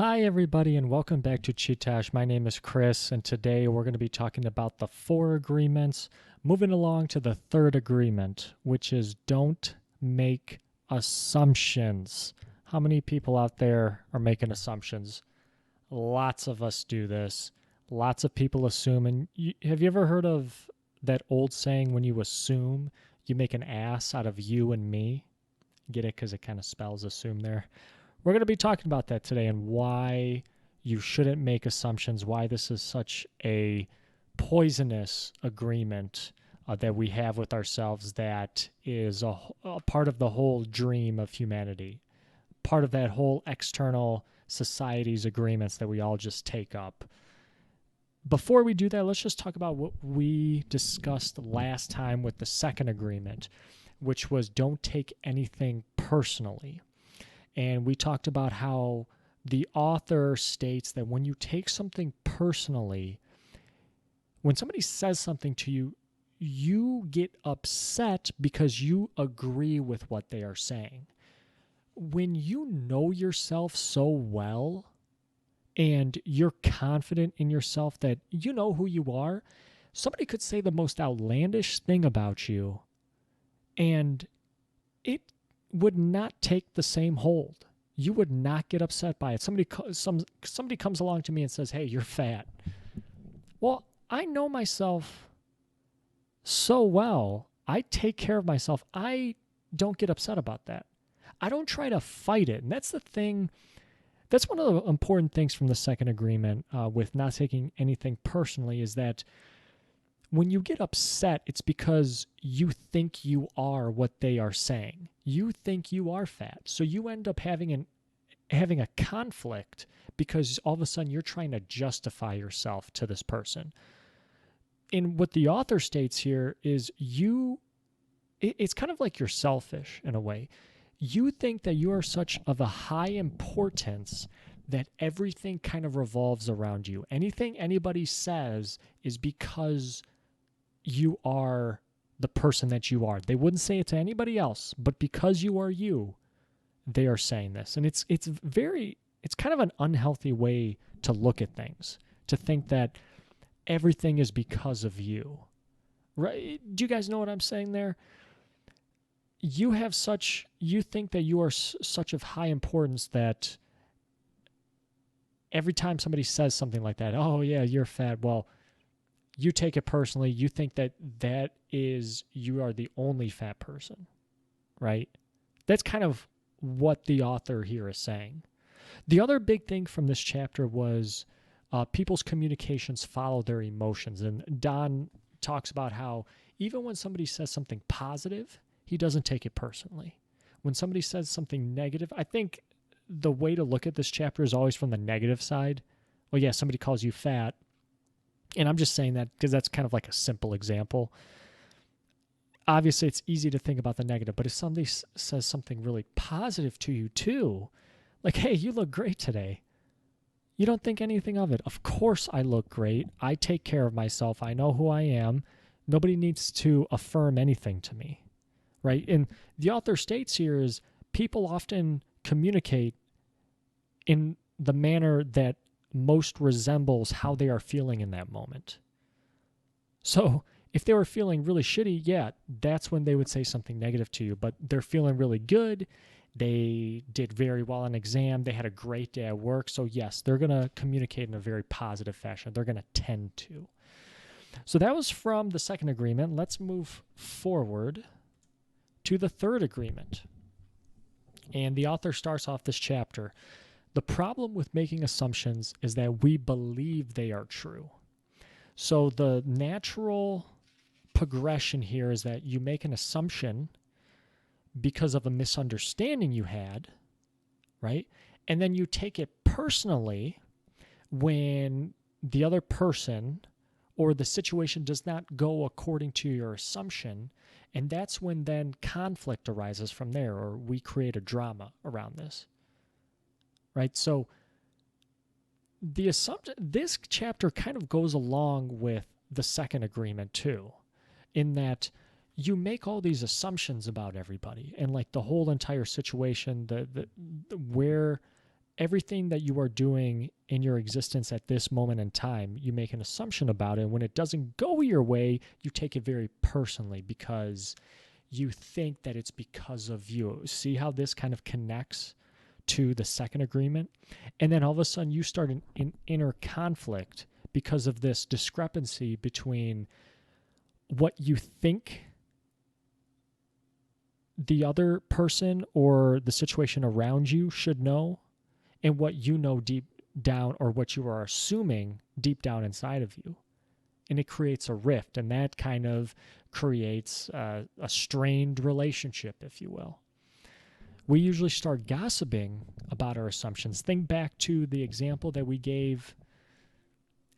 Hi, everybody, and welcome back to Chee-Tash. My name is Chris, and today we're going to be talking about the 4 agreements, moving along to the 3rd agreement, which is don't make assumptions. How many people out there are making assumptions? Lots of us do this. Lots of people assume. And have you ever heard of that old saying, when you assume, you make an ass out of you and me? Get it? Because it kind of spells assume there. We're going to be talking about that today and why you shouldn't make assumptions, why this is such a poisonous agreement that we have with ourselves that is a part of the whole dream of humanity, part of that whole external society's agreements that we all just take up. Before we do that, let's just talk about what we discussed last time with the 2nd agreement, which was don't take anything personally. And we talked about how the author states that when you take something personally, when somebody says something to you, you get upset because you agree with what they are saying. When you know yourself so well and you're confident in yourself that you know who you are, somebody could say the most outlandish thing about you and it would not take the same hold. You would not get upset by it. Somebody comes along to me and says, "Hey, you're fat." Well, I know myself so well. I take care of myself. I don't get upset about that. I don't try to fight it. And that's the thing. That's one of the important things from the 2nd agreement with not taking anything personally is that when you get upset, it's because you think you are what they are saying. You think you are fat. So you end up having a conflict because all of a sudden you're trying to justify yourself to this person. And what the author states here is it's kind of like you're selfish in a way. You think that you are such of a high importance that everything kind of revolves around you. Anything anybody says is because you are the person that you are. They wouldn't say it to anybody else, but because you are you, they are saying this. And it's kind of an unhealthy way to look at things, to think that everything is because of you. Right? Do you guys know what I'm saying there? You think that you are such of high importance that every time somebody says something like that, "Oh yeah, you're fat." Well, you take it personally. You think that you are the only fat person, right? That's kind of what the author here is saying. The other big thing from this chapter was people's communications follow their emotions. And Don talks about how even when somebody says something positive, he doesn't take it personally. When somebody says something negative, I think the way to look at this chapter is always from the negative side. Well, yeah, somebody calls you fat. And I'm just saying that because that's kind of like a simple example. Obviously, it's easy to think about the negative, but if somebody says something really positive to you too, like, "Hey, you look great today," you don't think anything of it. Of course I look great. I take care of myself. I know who I am. Nobody needs to affirm anything to me, right? And the author states here is people often communicate in the manner that most resembles how they are feeling in that moment. So if they were feeling really shitty, yeah, that's when they would say something negative to you. But they're feeling really good. They did very well on exam. They had a great day at work. So yes, they're going to communicate in a very positive fashion. They're going to tend to. So that was from the 2nd agreement. Let's move forward to the 3rd agreement. And the author starts off this chapter. The problem with making assumptions is that we believe they are true. So the natural progression here is that you make an assumption because of a misunderstanding you had, right? And then you take it personally when the other person or the situation does not go according to your assumption. And that's when then conflict arises from there, or we create a drama around this. Right? So the assumption, this chapter kind of goes along with the 2nd agreement too, in that you make all these assumptions about everybody and like the whole entire situation, where everything that you are doing in your existence at this moment in time, you make an assumption about it. And when it doesn't go your way, you take it very personally because you think that it's because of you. See how this kind of connects to the second agreement? And then all of a sudden you start an inner conflict because of this discrepancy between what you think the other person or the situation around you should know and what you know deep down, or what you are assuming deep down inside of you. And it creates a rift, and that kind of creates a strained relationship, if you will. We usually start gossiping about our assumptions. Think back to the example that we gave.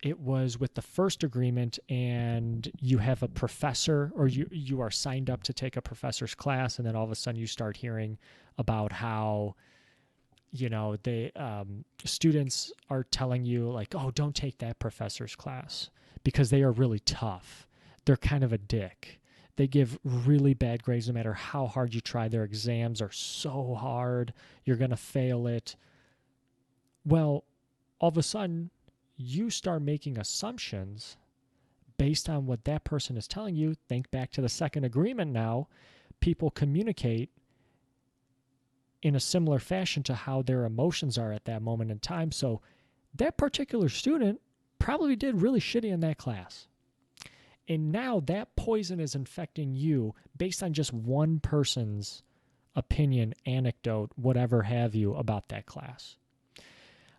It was with the first agreement, and you have a professor, or you are signed up to take a professor's class, and then all of a sudden you start hearing about how the students are telling you like, oh, don't take that professor's class because they are really tough. They're kind of a dick. They give really bad grades no matter how hard you try. Their exams are so hard. You're going to fail it. Well, all of a sudden, you start making assumptions based on what that person is telling you. Think back to the second agreement now. People communicate in a similar fashion to how their emotions are at that moment in time. So that particular student probably did really shitty in that class. And now that poison is infecting you based on just one person's opinion, anecdote, whatever have you about that class.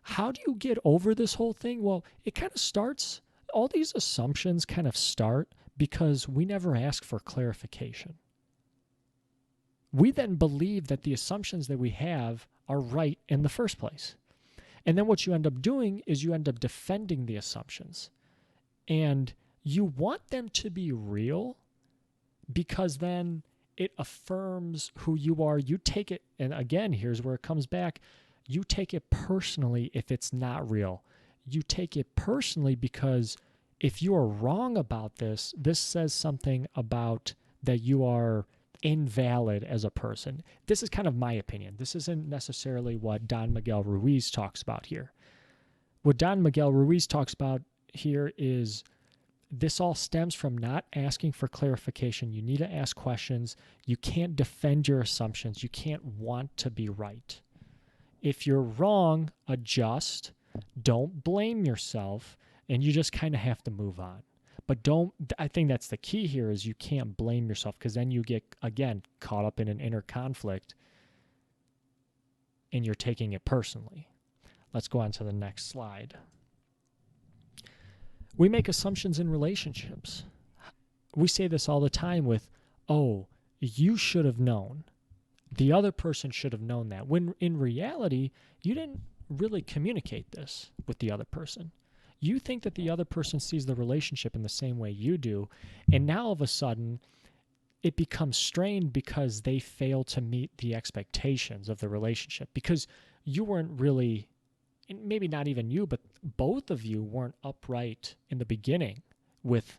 How do you get over this whole thing? Well, it kind of starts, all these assumptions kind of start because we never ask for clarification. We then believe that the assumptions that we have are right in the first place. And then what you end up doing is you end up defending the assumptions. And you want them to be real because then it affirms who you are. You take it, and again, here's where it comes back. You take it personally if it's not real. You take it personally because if you are wrong about this, this says something about that you are invalid as a person. This is kind of my opinion. This isn't necessarily what Don Miguel Ruiz talks about here. What Don Miguel Ruiz talks about here is this all stems from not asking for clarification. You need to ask questions. You can't defend your assumptions. You can't want to be right. If you're wrong, adjust. Don't blame yourself, and you just kind of have to move on. But I think that's the key here is you can't blame yourself because then you get, again, caught up in an inner conflict and you're taking it personally. Let's go on to the next slide. We make assumptions in relationships. We say this all the time with, oh, you should have known. The other person should have known that. When in reality, you didn't really communicate this with the other person. You think that the other person sees the relationship in the same way you do, and now all of a sudden it becomes strained because they fail to meet the expectations of the relationship because you weren't really, and maybe not even you, but both of you weren't upright in the beginning with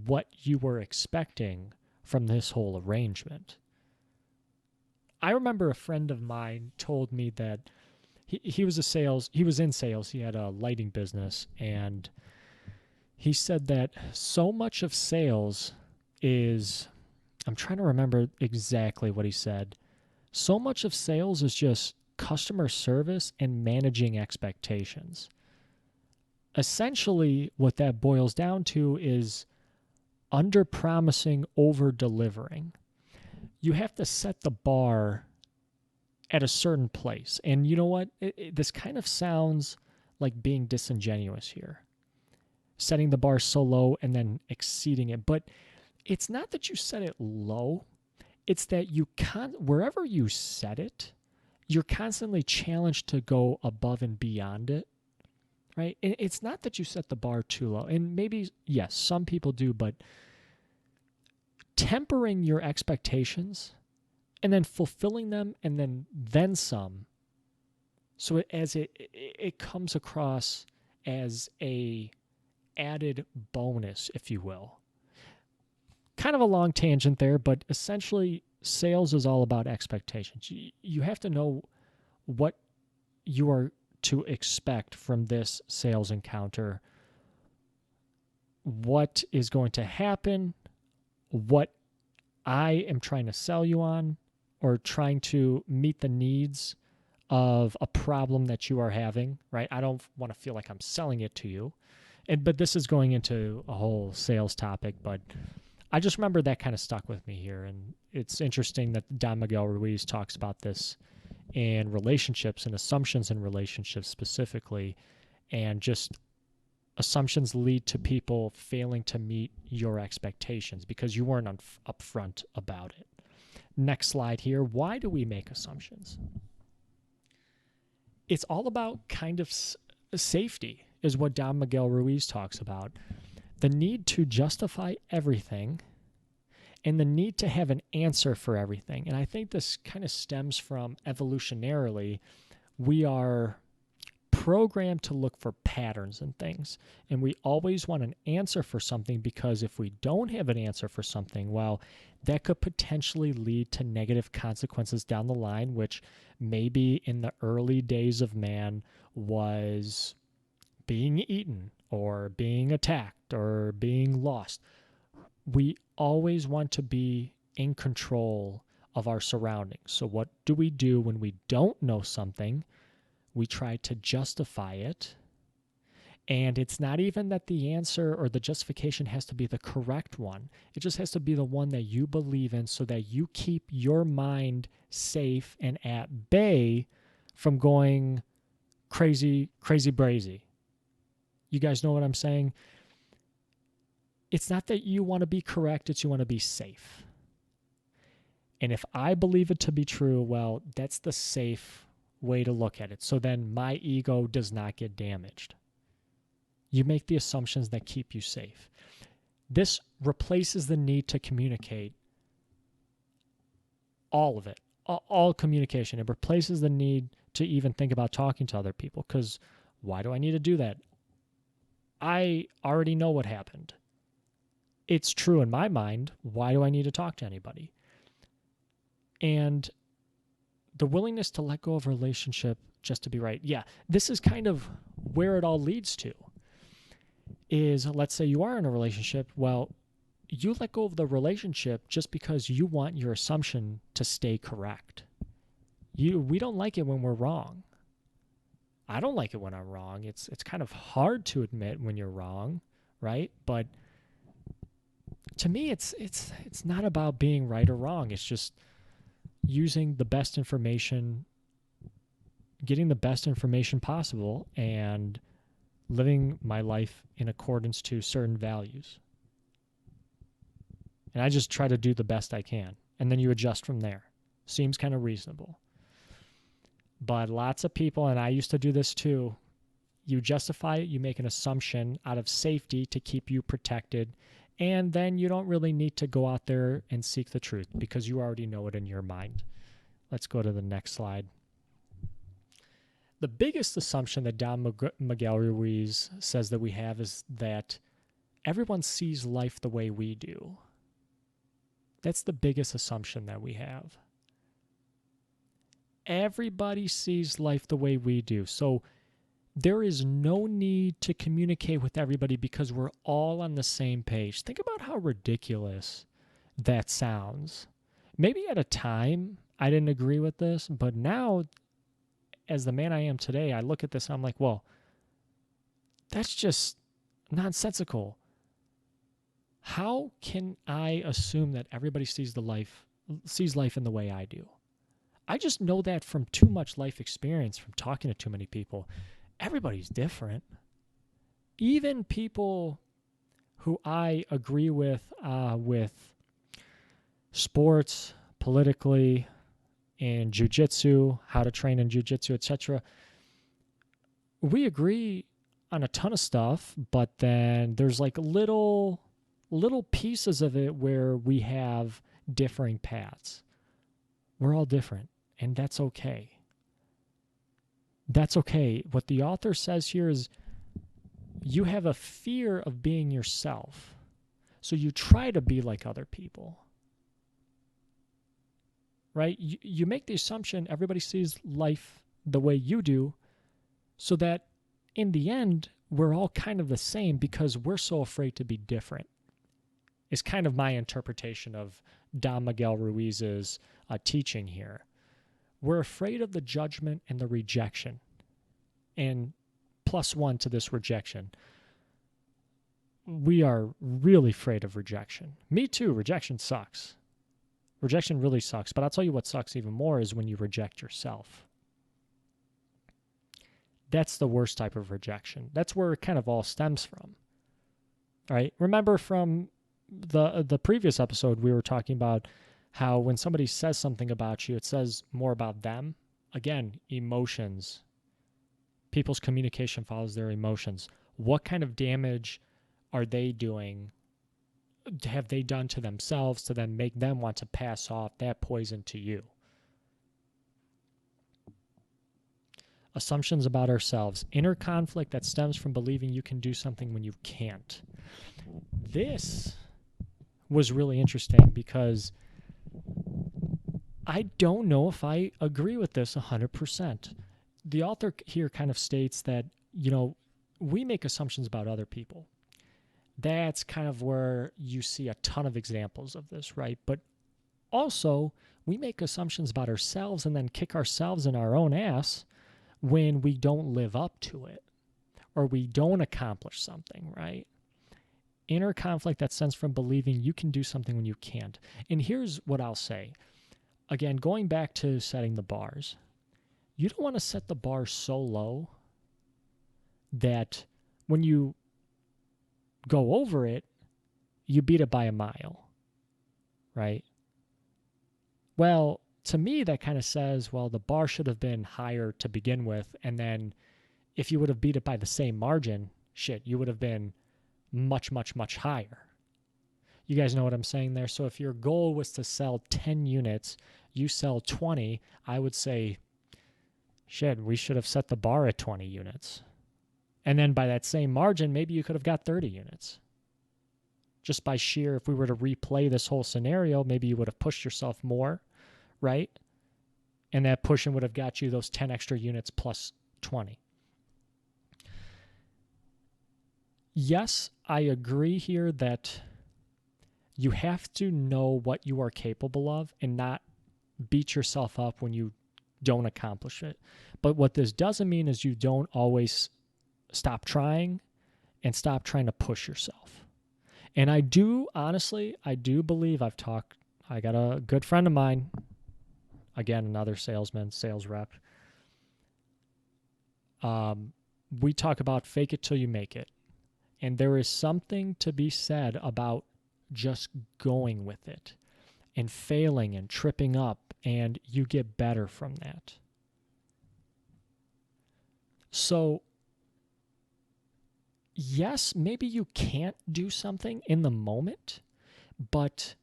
what you were expecting from this whole arrangement. I remember a friend of mine told me that he was in sales. He had a lighting business, and he said that so much of sales is, I'm trying to remember exactly what he said. So much of sales is just customer service and managing expectations. Essentially, what that boils down to is under-promising, over-delivering. You have to set the bar at a certain place. And you know what? This kind of sounds like being disingenuous here. Setting the bar so low and then exceeding it. But it's not that you set it low. It's that you wherever you set it, you're constantly challenged to go above and beyond it. Right? And it's not that you set the bar too low. And maybe, yes, some people do, but tempering your expectations and then fulfilling them and then some. So it comes across as a added bonus, if you will. Kind of a long tangent there, but essentially sales is all about expectations. You have to know what you are to expect from this sales encounter, what is going to happen, what I am trying to sell you on, or trying to meet the needs of a problem that you are having, right? I don't want to feel like I'm selling it to you. But this is going into a whole sales topic, but I just remember that kind of stuck with me here. And it's interesting that Don Miguel Ruiz talks about this in relationships and assumptions in relationships specifically. And just assumptions lead to people failing to meet your expectations because you weren't upfront about it. Next slide here. Why do we make assumptions? It's all about kind of safety, is what Don Miguel Ruiz talks about. The need to justify everything and the need to have an answer for everything. And I think this kind of stems from evolutionarily, we are programmed to look for patterns and things. And we always want an answer for something because if we don't have an answer for something, well, that could potentially lead to negative consequences down the line, which maybe in the early days of man was being eaten or being attacked or being lost. We always want to be in control of our surroundings. So what do we do when we don't know something? We try to justify it. And it's not even that the answer or the justification has to be the correct one. It just has to be the one that you believe in so that you keep your mind safe and at bay from going crazy brazy. You guys know what I'm saying? It's not that you want to be correct, it's you want to be safe. And if I believe it to be true, well, that's the safe way to look at it. So then my ego does not get damaged. You make the assumptions that keep you safe. This replaces the need to communicate. All of it. All communication. It replaces the need to even think about talking to other people. Because why do I need to do that? I already know what happened. It's true in my mind. Why do I need to talk to anybody? And the willingness to let go of a relationship just to be right. Yeah, this is kind of where it all leads to. Is let's say you are in a relationship. Well, you let go of the relationship just because you want your assumption to stay correct. We don't like it when we're wrong. I don't like it when I'm wrong. It's kind of hard to admit when you're wrong, right? But to me, it's not about being right or wrong. It's just using the best information, getting the best information possible, and living my life in accordance to certain values. And I just try to do the best I can. And then you adjust from there. Seems kind of reasonable. But lots of people, and I used to do this too, you justify it, you make an assumption out of safety to keep you protected, and then you don't really need to go out there and seek the truth because you already know it in your mind. Let's go to the next slide. The biggest assumption that Don Miguel Ruiz says that we have is that everyone sees life the way we do. That's the biggest assumption that we have. Everybody sees life the way we do. So there is no need to communicate with everybody because we're all on the same page. Think about how ridiculous that sounds. Maybe at a time I didn't agree with this, but now, as the man I am today, I look at this and I'm like, well, that's just nonsensical. How can I assume that everybody sees life in the way I do? I just know that from too much life experience, from talking to too many people. Everybody's different. Even people who I agree with sports, politically, in jiu-jitsu, how to train in jiu-jitsu, etc. We agree on a ton of stuff, but then there's like little pieces of it where we have differing paths. We're all different, and that's okay. That's okay. What the author says here is you have a fear of being yourself, so you try to be like other people. Right? You make the assumption everybody sees life the way you do, so that in the end, we're all kind of the same because we're so afraid to be different. Is kind of my interpretation of Don Miguel Ruiz's teaching here. We're afraid of the judgment and the rejection. And +1 to this rejection. We are really afraid of rejection. Me too. Rejection sucks. Rejection really sucks. But I'll tell you what sucks even more is when you reject yourself. That's the worst type of rejection. That's where it kind of all stems from. All right. Remember from the previous episode, we were talking about how when somebody says something about you, it says more about them. Again, emotions. People's communication follows their emotions. What kind of damage are they doing? Have they done to themselves to then make them want to pass off that poison to you? Assumptions about ourselves. Inner conflict that stems from believing you can do something when you can't. This was really interesting because I don't know if I agree with this 100%. The author here kind of states that, we make assumptions about other people. That's kind of where you see a ton of examples of this, right? But also, we make assumptions about ourselves and then kick ourselves in our own ass when we don't live up to it or we don't accomplish something, right? Inner conflict that stems from believing you can do something when you can't. And here's what I'll say. Again, going back to setting the bars, you don't want to set the bar so low that when you go over it, you beat it by a mile, right? Well, to me, that kind of says, well, the bar should have been higher to begin with, and then if you would have beat it by the same margin, you would have been much, much, much higher. You guys know what I'm saying there? So if your goal was to sell 10 units, you sell 20, I would say, we should have set the bar at 20 units. And then by that same margin, maybe you could have got 30 units. Just by sheer, if we were to replay this whole scenario, maybe you would have pushed yourself more, right? And that pushing would have got you those 10 extra units plus 20. Yes, I agree here that you have to know what you are capable of and not beat yourself up when you don't accomplish it. But what this doesn't mean is you don't always stop trying and stop trying to push yourself. And I do believe I got a good friend of mine, again, another salesman, sales rep. We talk about fake it till you make it. And there is something to be said about just going with it and failing and tripping up, and you get better from that. So, yes, maybe you can't do something in the moment, but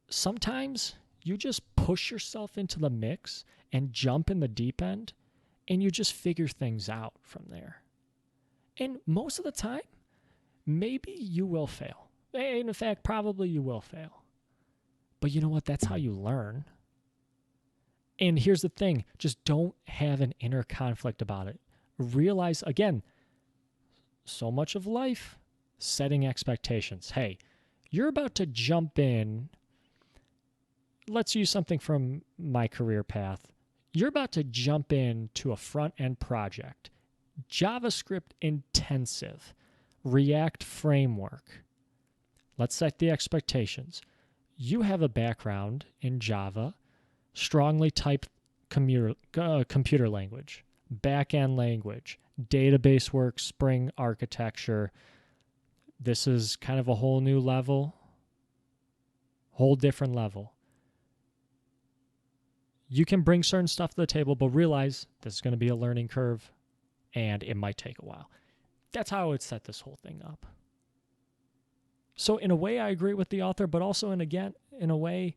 sometimes you just push yourself into the mix and jump in the deep end, and you just figure things out from there. And most of the time, maybe you will fail. And in fact, probably you will fail. But you know what? That's how you learn. And here's the thing. Just don't have an inner conflict about it. Realize, again, so much of life, setting expectations. Hey, you're about to jump in. Let's use something from my career path. You're about to jump into a front-end project. JavaScript intensive. React framework. Let's set the expectations. You have a background in Java, strongly typed computer language, back-end language, database work, Spring architecture. This is kind of a whole new level, whole different level. You can bring certain stuff to the table, but realize this is going to be a learning curve, and it might take a while. That's how I would set this whole thing up. So in a way, I agree with the author, but also in a way,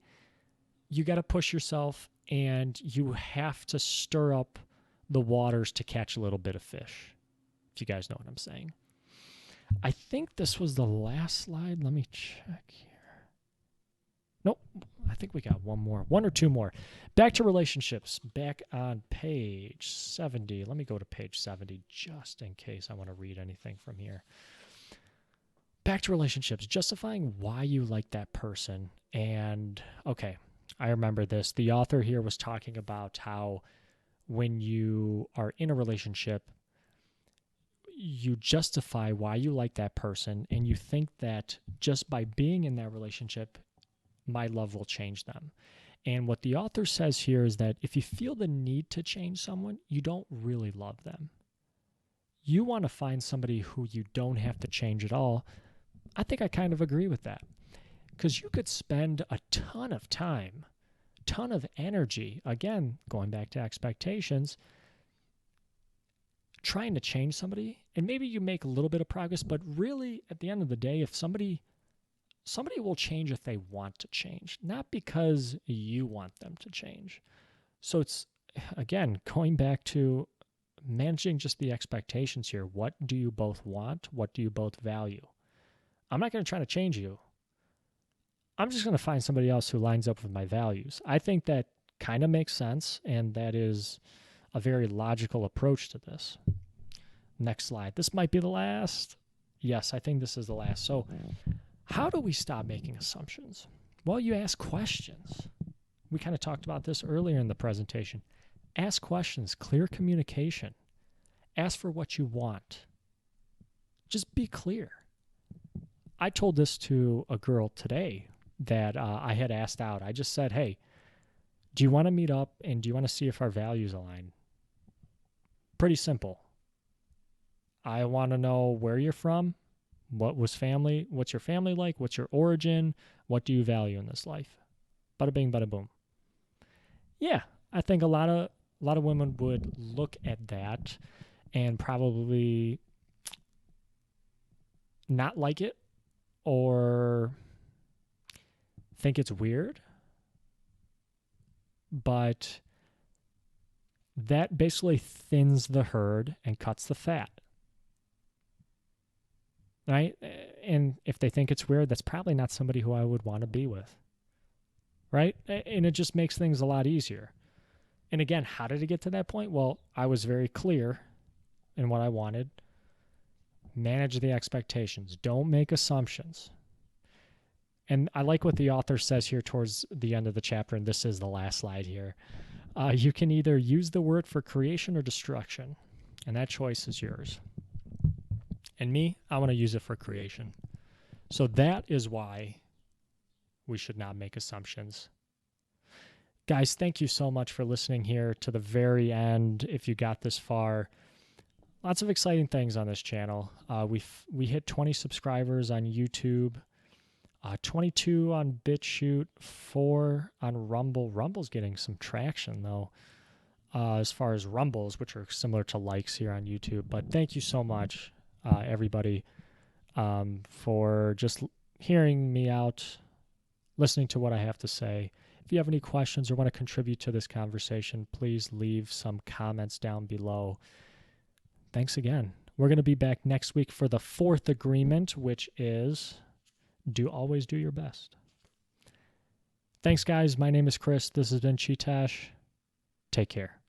you got to push yourself and you have to stir up the waters to catch a little bit of fish, if you guys know what I'm saying. I think this was the last slide. Let me check here. Nope. I think we got one or two more. Back to relationships. Back on page 70. Let me go to page 70 just in case I want to read anything from here. Back to relationships. Justifying why you like that person. And, okay, I remember this. The author here was talking about how when you are in a relationship, you justify why you like that person, and you think that just by being in that relationship, my love will change them. And what the author says here is that if you feel the need to change someone, you don't really love them. You want to find somebody who you don't have to change at all. I think I kind of agree with that, because you could spend a ton of time, ton of energy, again, going back to expectations, trying to change somebody, and maybe you make a little bit of progress, but really at the end of the day, if somebody will change if they want to change, not because you want them to change. So it's, again, going back to managing just the expectations here. What do you both want? What do you both value? I'm not going to try to change you. I'm just going to find somebody else who lines up with my values. I think that kind of makes sense, and that is a very logical approach to this. Next slide. This might be the last. Yes, I think this is the last. So how do we stop making assumptions? Well, you ask questions. We kind of talked about this earlier in the presentation. Ask questions, clear communication. Ask for what you want. Just be clear. I told this to a girl today that I had asked out. I just said, hey, do you want to meet up, and do you want to see if our values align? Pretty simple. I want to know where you're from, what's your family like, what's your origin, what do you value in this life? Bada bing, bada boom. Yeah, I think a lot of women would look at that and probably not like it or think it's weird. But that basically thins the herd and cuts the fat. Right? And if they think it's weird, that's probably not somebody who I would want to be with. Right? And it just makes things a lot easier. And again, how did it get to that point? Well, I was very clear in what I wanted. Manage the expectations. Don't make assumptions. And I like what the author says here towards the end of the chapter, and this is the last slide here. You can either use the word for creation or destruction, and that choice is yours. And me, I want to use it for creation. So that is why we should not make assumptions. Guys, thank you so much for listening here to the very end. If you got this far, lots of exciting things on this channel. We hit 20 subscribers on YouTube. 22 on BitChute, 4 on Rumble. Rumble's getting some traction, though, as far as Rumbles, which are similar to likes here on YouTube. But thank you so much, everybody, for just hearing me out, listening to what I have to say. If you have any questions or want to contribute to this conversation, please leave some comments down below. Thanks again. We're going to be back next week for the 4th agreement, which is... always do your best. Thanks, guys. My name is Chris. This has been Chee-Tash. Take care.